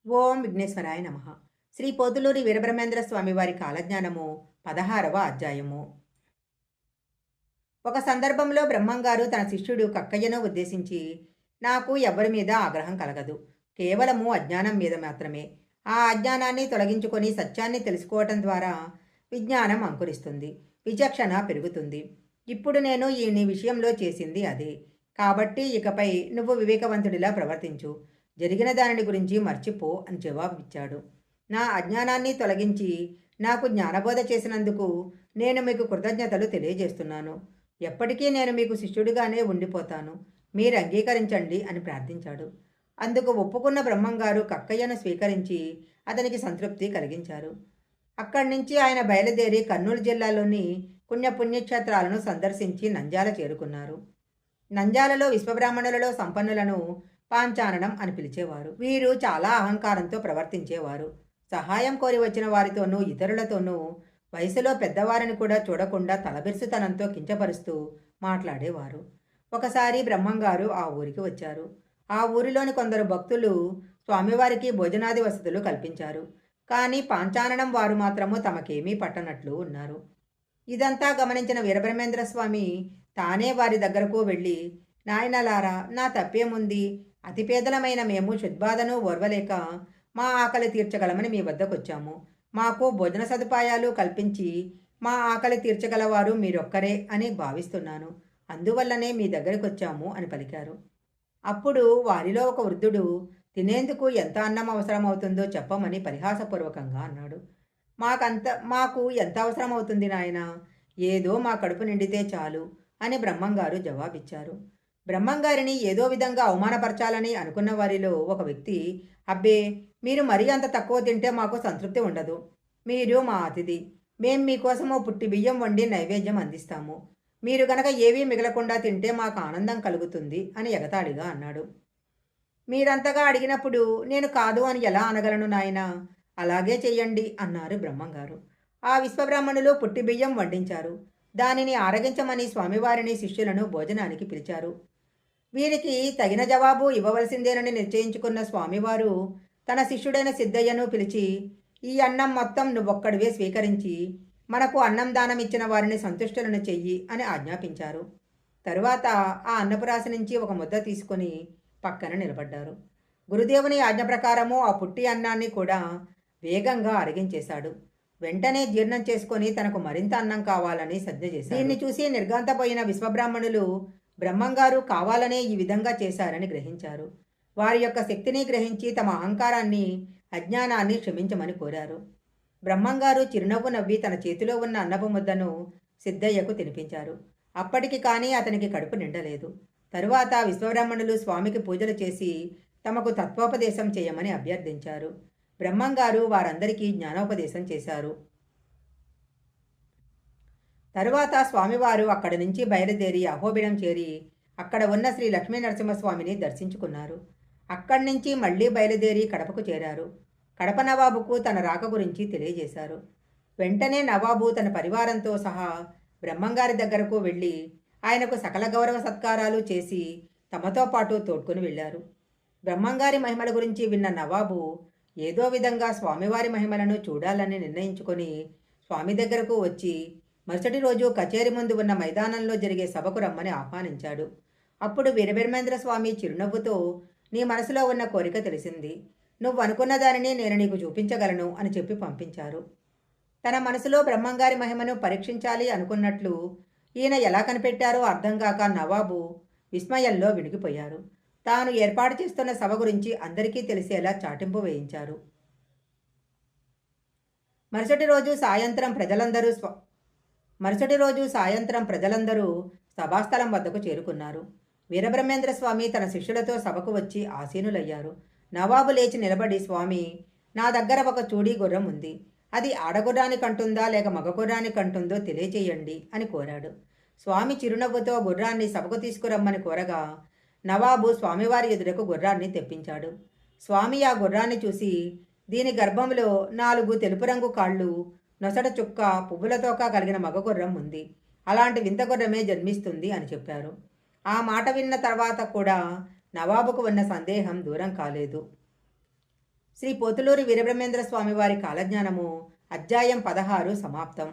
ఓం విఘ్నేశ్వరాయ నమః. శ్రీ పోతులూరి వీరబ్రహ్మేంద్ర స్వామివారి కాలజ్ఞానము 16వ అధ్యాయము. ఒక సందర్భంలో బ్రహ్మంగారు తన శిష్యుడు కక్కయ్యను ఉద్దేశించి, నాకు ఎవ్వరి మీద ఆగ్రహం కలగదు. కేవలము అజ్ఞానం మీద మాత్రమే. ఆ అజ్ఞానాన్ని తొలగించుకొని సత్యాన్ని తెలుసుకోవటం ద్వారా విజ్ఞానం అంకురిస్తుంది. విచక్షణ పెరుగుతుంది. ఇప్పుడు నేను ఈ నీ విషయంలో చేసింది అదే. కాబట్టి ఇకపై నువ్వు వివేకవంతుడిలా ప్రవర్తించు. జరిగిన దానిని గురించి మర్చిపో అని జవాబిచ్చాడు. నా అజ్ఞానాన్ని తొలగించి నాకు జ్ఞానబోధ చేసినందుకు నేను మీకు కృతజ్ఞతలు తెలియజేస్తున్నాను. ఎప్పటికీ నేను మీకు శిష్యుడిగానే ఉండిపోతాను. మీరు అంగీకరించండి అని ప్రార్థించాడు. అందుకు ఒప్పుకున్న బ్రహ్మంగారు కక్కయ్యను స్వీకరించి అతనికి సంతృప్తి కలిగించారు. అక్కడి నుంచి ఆయన బయలుదేరి కర్నూలు జిల్లాలోని పుణ్యక్షేత్రాలను సందర్శించి నంద్యాల చేరుకున్నారు. నంద్యాలలో విశ్వబ్రాహ్మణులలో సంపన్నులను పాంచాననం అని పిలిచేవారు. వీరు చాలా అహంకారంతో ప్రవర్తించేవారు. సహాయం కోరి వచ్చిన వారితోనూ ఇతరులతోనూ వయసులో పెద్దవారిని కూడా చూడకుండా తలబిరుసుతనంతో కించపరుస్తూ మాట్లాడేవారు. ఒకసారి బ్రహ్మంగారు ఆ ఊరికి వచ్చారు. ఆ ఊరిలోని కొందరు భక్తులు స్వామివారికి భోజనాది వసతులు కల్పించారు. కానీ పాంచాననం వారు మాత్రము తమకేమీ పట్టనట్లు ఉన్నారు. ఇదంతా గమనించిన వీరబ్రహ్మేంద్ర స్వామి తానే వారి దగ్గరకు వెళ్ళి, నాయనలారా, నా తప్పేముంది? అతి పేదలమైన మేము శుద్బాధను ఓర్వలేక మా ఆకలి తీర్చగలమని మీ వద్దకొచ్చాము. మాకు భోజన సదుపాయాలు కల్పించి మా ఆకలి తీర్చగలవారు మీరొక్కరే అని భావిస్తున్నాను. అందువల్లనే మీ దగ్గరికొచ్చాము అని పలికారు. అప్పుడు వారిలో ఒక వృద్ధుడు, తినేందుకు ఎంత అన్నం అవసరమవుతుందో చెప్పమని పరిహాసపూర్వకంగా అన్నాడు. మాకు ఎంత అవసరమవుతుంది నాయనా? ఏదో మా కడుపు నిండితే చాలు అని బ్రహ్మంగారు జవాబిచ్చారు. బ్రహ్మంగారిని ఏదో విధంగా అవమానపరచాలని అనుకున్న వారిలో ఒక వ్యక్తి, అబ్బే, మీరు మరీ అంత తక్కువ తింటే మాకు సంతృప్తి ఉండదు. మీరు మా అతిథి. మేం మీకోసమో పుట్టి బియ్యం వండి నైవేద్యం అందిస్తాము. మీరు గనక ఏవీ మిగలకుండా తింటే మాకు ఆనందం కలుగుతుంది అని ఎగతాళిగా అన్నాడు. మీరంతగా అడిగినప్పుడు నేను కాదు అని ఎలా అనగలను నాయనా? అలాగే చెయ్యండి అన్నారు బ్రహ్మంగారు. ఆ విశ్వబ్రాహ్మణులు పుట్టి బియ్యం వండించారు. దానిని ఆరగించమని స్వామివారిని శిష్యులను భోజనానికి పిలిచారు. వీరికి తగిన జవాబు ఇవ్వవలసిందేనని నిశ్చయించుకున్న స్వామివారు తన శిష్యుడైన సిద్ధయ్యను పిలిచి, ఈ అన్నం మొత్తం నువ్వొక్కడివే స్వీకరించి మనకు అన్నం దానం ఇచ్చిన వారిని సంతుష్టులను చెయ్యి అని ఆజ్ఞాపించారు. తరువాత ఆ అన్నపురాశి నుంచి ఒక ముద్ద తీసుకుని పక్కన నిలబడ్డారు. గురుదేవుని ఆజ్ఞ ప్రకారము ఆ పుట్టి అన్నాన్ని కూడా వేగంగా అరిగించేశాడు. వెంటనే జీర్ణం చేసుకొని తనకు మరింత అన్నం కావాలని సజ్జ చేశాడు. దీన్ని చూసి నిర్గాంతపోయిన విశ్వబ్రాహ్మణులు బ్రహ్మంగారు కావాలనే ఈ విధంగా చేశారని గ్రహించారు. వారి యొక్క శక్తిని గ్రహించి తమ అహంకారాన్ని, అజ్ఞానాన్ని క్షమించమని కోరారు. బ్రహ్మంగారు చిరునవ్వు నవ్వి తన చేతిలో ఉన్న అన్నపు ముద్దను సిద్ధయ్యకు తినిపించారు. అప్పటికి కానీ అతనికి కడుపు నిండలేదు. తరువాత విశ్వబ్రాహ్మణులు స్వామికి పూజలు చేసి తమకు తత్వోపదేశం చేయమని అభ్యర్థించారు. బ్రహ్మంగారు వారందరికీ జ్ఞానోపదేశం చేశారు. తరువాత స్వామివారు అక్కడి నుంచి బయలుదేరి అహోబిలం చేరి అక్కడ ఉన్న శ్రీ లక్ష్మీ నరసింహస్వామిని దర్శించుకున్నారు. అక్కడి నుంచి మళ్లీ బయలుదేరి కడపకు చేరారు. కడప నవాబుకు తన రాక గురించి తెలియజేశారు. వెంటనే నవాబు తన పరివారంతో సహా బ్రహ్మంగారి దగ్గరకు వెళ్ళి ఆయనకు సకల గౌరవ సత్కారాలు చేసి తమతో పాటు తోడ్కొని వెళ్ళారు. బ్రహ్మంగారి మహిమల గురించి విన్న నవాబు ఏదో విధంగా స్వామివారి మహిమలను చూడాలని నిర్ణయించుకొని స్వామి దగ్గరకు వచ్చి మరుసటి రోజు కచేరి ముందు ఉన్న మైదానంలో జరిగే సభకు రమ్మని ఆహ్వానించాడు. అప్పుడు వీరబ్రహ్మేంద్ర స్వామి చిరునవ్వుతో, నీ మనసులో ఉన్న కోరిక తెలిసింది. నువ్వు అనుకున్న దానిని నేను నీకు చూపించగలను అని చెప్పి పంపించారు. తన మనసులో బ్రహ్మంగారి మహిమను పరీక్షించాలి అనుకున్నట్లు ఈయన ఎలా కనిపెట్టారో అర్థం కాక నవాబు విస్మయంలో వినిగిపోయారు. తాను ఏర్పాటు చేస్తున్న సభ గురించి అందరికీ తెలిసేలా చాటింపు వేయించారు. మరుసటి రోజు సాయంత్రం ప్రజలందరూ సభాస్థలం వద్దకు చేరుకున్నారు. వీరబ్రహ్మేంద్ర స్వామి తన శిష్యులతో సభకు వచ్చి ఆసీనులయ్యారు. నవాబు లేచి నిలబడి, స్వామి, నా దగ్గర ఒక చూడీ గుర్రం ఉంది. అది ఆడగుర్రానికంటుందా లేక మగగుర్రానికంటుందో తెలియచేయండి అని కోరాడు. స్వామి చిరునవ్వుతో గుర్రాన్ని సభకు తీసుకురమ్మని కోరగా నవాబు స్వామివారి ఎదురకు గుర్రాన్ని తెప్పించాడు. స్వామి ఆ గుర్రాన్ని చూసి, దీని గర్భంలో 4 తెలుపు రంగు కాళ్ళు, నొసట చుక్క, పువ్వులతోక కలిగిన మగగుర్రం ఉంది. అలాంటి వింత గుర్రమే జన్మిస్తుంది అని చెప్పారు. ఆ మాట విన్న తర్వాత కూడా నవాబుకు ఉన్న సందేహం దూరం కాలేదు. శ్రీ పోతులూరి వీరబ్రహ్మేంద్ర స్వామివారి కాలజ్ఞానము అధ్యాయం 16 సమాప్తం.